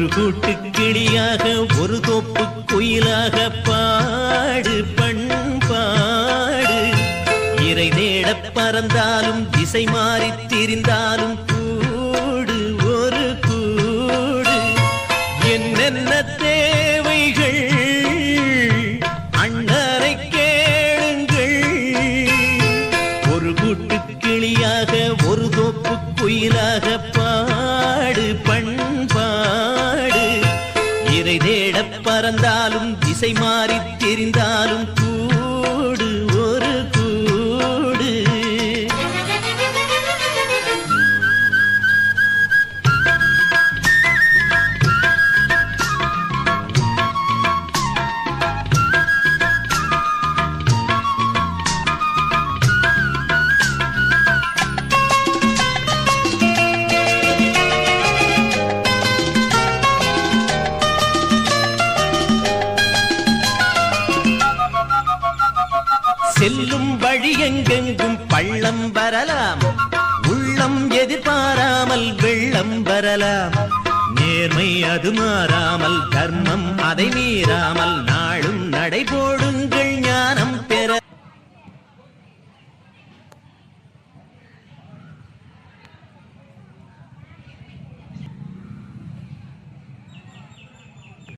ஒரு கூட்டு கிளியாக ஒரு தோப்பு குயிலாக பாடு பண்பாடு. இறை தேடப் பறந்தாலும் திசை மாறித் திரிந்தாலும் கூடு ஒரு கூடு. என்னென்ன தேவைகள் அண்ணரை கேளுங்கள். ஒரு கூட்டு கிளியாக ஒரு தோப்பு குயிலாக பாடு பண்பாடு. இறை தேடப் பறந்தாலும் திசை மாறித் தெரிந்தாலும் கூடு ஒரு கூடு. செல்லும் வழி எங்கெங்கும் பள்ளம் வரலாம், உள்ளம் எதிர்பாராமல் வெள்ளம் வரலாம். நேர்மை அது மாறாமல் தர்மம் அதை மீறாமல் நாளும் நடைபோடுங்கள்.